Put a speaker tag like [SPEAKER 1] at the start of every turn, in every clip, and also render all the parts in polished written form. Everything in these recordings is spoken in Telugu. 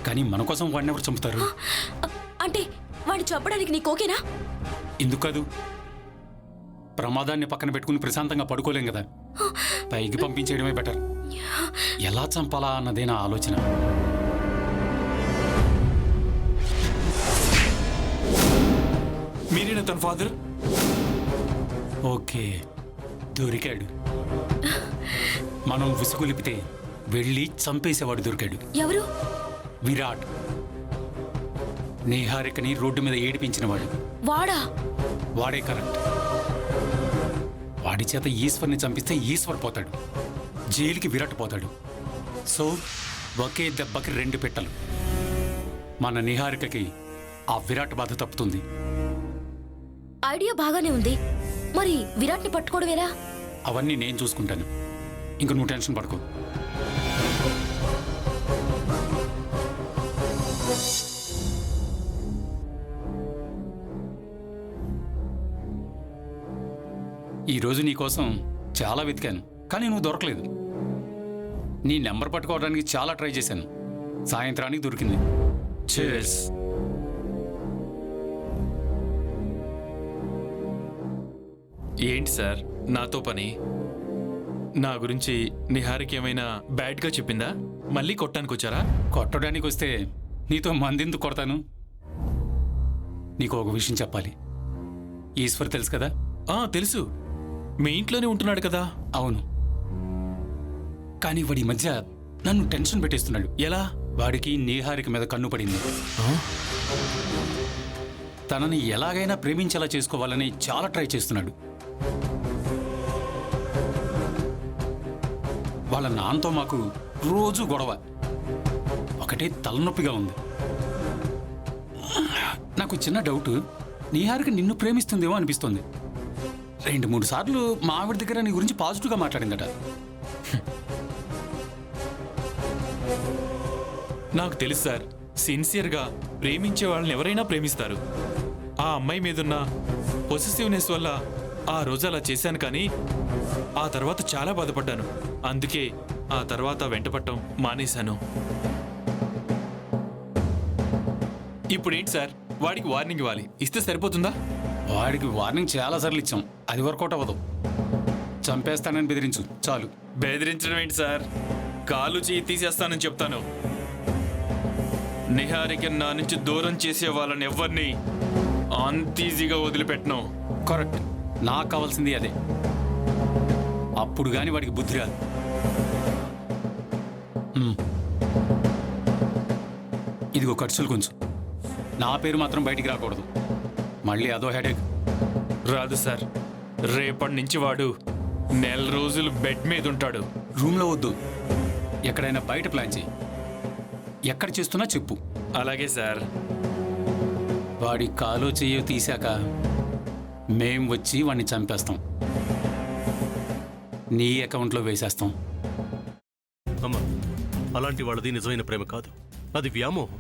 [SPEAKER 1] కానీ మన కోసం వాడిని ఎవరు చంపుతారు?
[SPEAKER 2] అంటే వాడిని చంపడానికి నీకు ఓకేనా?
[SPEAKER 1] ఎందుకు కాదు? ప్రమాదాన్ని పక్కన పెట్టుకుని ప్రశాంతంగా పడుకోలేం కదా. పైకి పంపించేయడమే బెటర్. ఎలా చంపాలా అన్నదే నా ఆలోచన.
[SPEAKER 3] మీరేనా తన ఫాదర్?
[SPEAKER 1] ఓకే, దొరికాడు. మనం విసుగులిపితే వెళ్ళి చంపేసేవాడు దొరికాడు.
[SPEAKER 2] ఎవరు?
[SPEAKER 1] విరాట్. నిహారికని రోడ్డు మీద ఏడిపించినవాడు.
[SPEAKER 2] వాడా?
[SPEAKER 1] వాడే కరెక్ట్. వాడి చేత ఈశ్వర్ని చంపిస్తే ఈశ్వర్ పోతాడు, జైలుకి విరాట్ పోతాడు. సో ఒకే దెబ్బకి 2 పెట్టలు. మన నిహారికకి ఆ విరాట్ బాధ తప్పుతుంది.
[SPEAKER 2] ఐడియా బాగానే ఉంది, మరి విరాట్ని పట్టుకోవడం ఎలా?
[SPEAKER 1] అవన్నీ నేను చూసుకుంటాను. ఇంక నువ్వు టెన్షన్ పడుకో. ఈరోజు నీకోసం చాలా వెతికాను, కానీ నువ్వు దొరకలేదు. నీ నెంబర్ పట్టుకోవడానికి చాలా ట్రై చేశాను. సాయంత్రానికి దొరికింది. Cheers.
[SPEAKER 3] ఏంటి సార్ నాతో పని? నా గురించి నిహారికి ఏమైనా బ్యాడ్గా చెప్పిందా? మళ్ళీ కొట్టానికి వచ్చారా?
[SPEAKER 1] కొట్టడానికి వస్తే నీతో మందెందుకు కొడతాను? నీకు ఒక విషయం చెప్పాలి. ఈశ్వర్ తెలుసు కదా?
[SPEAKER 3] తెలుసు. మీ ఇంట్లోనే ఉంటున్నాడు కదా?
[SPEAKER 1] అవును, కానీ వాడి మధ్య నన్ను టెన్షన్ పెట్టేస్తున్నాడు.
[SPEAKER 3] ఎలా?
[SPEAKER 1] వాడికి నిహారిక మీద కన్ను పడింది. తనని ఎలాగైనా ప్రేమించేలా చేసుకోవాలని చాలా ట్రై చేస్తున్నాడు. వాళ్ళ నాన్నతో మాకు రోజు గొడవ. ఒకటే తలనొప్పిగా ఉంది. నాకు చిన్న డౌట్, నిహారిక నిన్ను ప్రేమిస్తుందేమో అనిపిస్తుంది. 2-3 సార్లు మా ఆవిడ దగ్గర నీ గురించి పాజిటివ్గా మాట్లాడిందట.
[SPEAKER 3] నాకు తెలుసు సార్, సిన్సియర్గా ప్రేమించే వాళ్ళని ఎవరైనా ప్రేమిస్తారు. ఆ అమ్మాయి మీదున్న పొసెసివ్నెస్ వల్ల ఆ రోజు అలా చేశాను, కానీ ఆ తర్వాత చాలా బాధపడ్డాను. అందుకే ఆ తర్వాత వెంటపడటం మానేశాను. ఇప్పుడేంటి సార్, వాడికి వార్నింగ్ ఇవ్వాలి, ఇస్తే సరిపోతుందా?
[SPEAKER 1] వాడికి వార్నింగ్ చాలాసార్లు ఇచ్చాం, అది వర్కౌట్ అవ్వదు. చంపేస్తానని బెదిరించు చాలు.
[SPEAKER 3] బెదిరించడం ఏంటి సార్? కాలు చేయి తీసేస్తానని చెప్తాను. నిహారిక నా నుంచి దూరం చేసే వాళ్ళని ఎవరిని అంత ఈజీగా వదిలిపెట్టను.
[SPEAKER 1] కరెక్ట్, నాకు కావాల్సింది అదే. అప్పుడు గాని వాడికి బుద్ధి రాదు. ఇదిగో ఖర్చులు కొంచెం. నా పేరు మాత్రం బయటికి రాకూడదు, మళ్ళీ అదో హెడేక్.
[SPEAKER 3] రాదు సార్, రేపటి నుంచి వాడు 4 రోజులు బెడ్ మీద ఉంటాడు.
[SPEAKER 1] రూమ్లో వద్దు, ఎక్కడైనా బయట ప్లాన్ చేయి. ఎక్కడ చేస్తున్నా చెప్పు.
[SPEAKER 3] అలాగే సార్.
[SPEAKER 1] వాడి కాలో చెయ్యో తీశాక మేం వచ్చి వాడిని చంపేస్తాం, నీ అకౌంట్లో వేసేస్తాం.
[SPEAKER 4] అమ్మా, అలాంటి వాళ్ళది నిజమైన ప్రేమ కాదు, అది వ్యామోహం.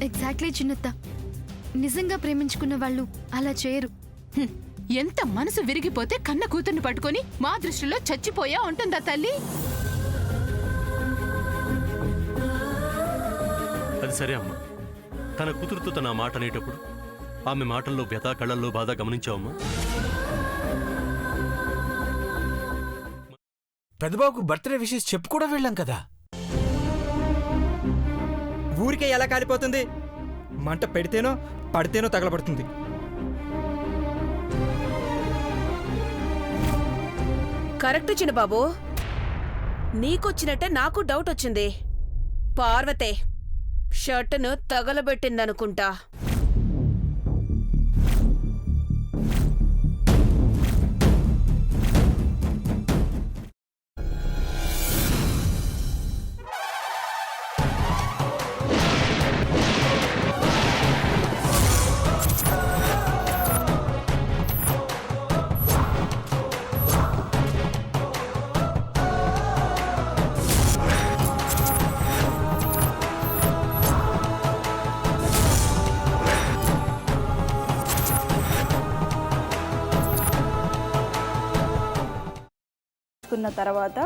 [SPEAKER 5] ఎగ్జాక్ట్లీ చిన్నత్త, నిజంగా ప్రేమించుకున్న వాళ్ళు అలా చేయరు.
[SPEAKER 6] ఎంత మనసు విరిగిపోతే కన్న కూతుర్ని పట్టుకొని మా దృష్టిలో చచ్చిపోయా ఉంటుందా తల్లి?
[SPEAKER 4] అది సరే అమ్మా, తన కూతురుతో తన మాట అనేటప్పుడు ఆమె మాటల్లో వ్యథ, కళ్ళల్లో బాధ గమనించావమ్మా?
[SPEAKER 7] పెద్దబాబుకు బర్త్డే విషెస్ చెప్పు కూడా వెళ్ళాం కదా.
[SPEAKER 8] ఊరికే ఎలా కాలిపోతుంది? మంట పెడితేనో పడితేనో తగలబడుతుంది.
[SPEAKER 9] కరెక్ట్ చిన్నబాబు, నీకొచ్చినట్టే నాకు డౌట్ వచ్చింది. పార్వతే షర్టును తగలబెట్టిందనుకుంటా.
[SPEAKER 10] తర్వాత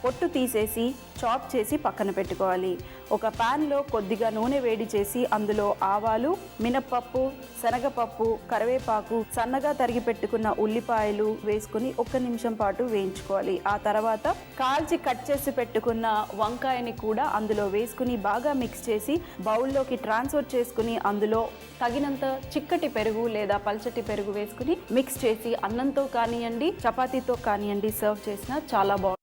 [SPEAKER 10] పొట్టు తీసేసి చాప్ చేసి పక్కన పెట్టుకోవాలి. ఒక ప్యాన్లో కొద్దిగా నూనె వేడి చేసి అందులో ఆవాలు, మినప్పప్పు, శనగపప్పు, కరివేపాకు, సన్నగా తరిగి పెట్టుకున్న ఉల్లిపాయలు వేసుకుని 1 నిమిషం పాటు వేయించుకోవాలి. ఆ తర్వాత కాల్చి కట్ చేసి పెట్టుకున్న వంకాయని కూడా అందులో వేసుకుని బాగా మిక్స్ చేసి బౌల్లోకి ట్రాన్స్ఫర్ చేసుకుని అందులో తగినంత చిక్కటి పెరుగు లేదా పల్చటి పెరుగు వేసుకుని మిక్స్ చేసి అన్నంతో కానివ్వండి, చపాతీతో కానివ్వండి సర్వ్ చేసినా చాలా బాగుంటుంది.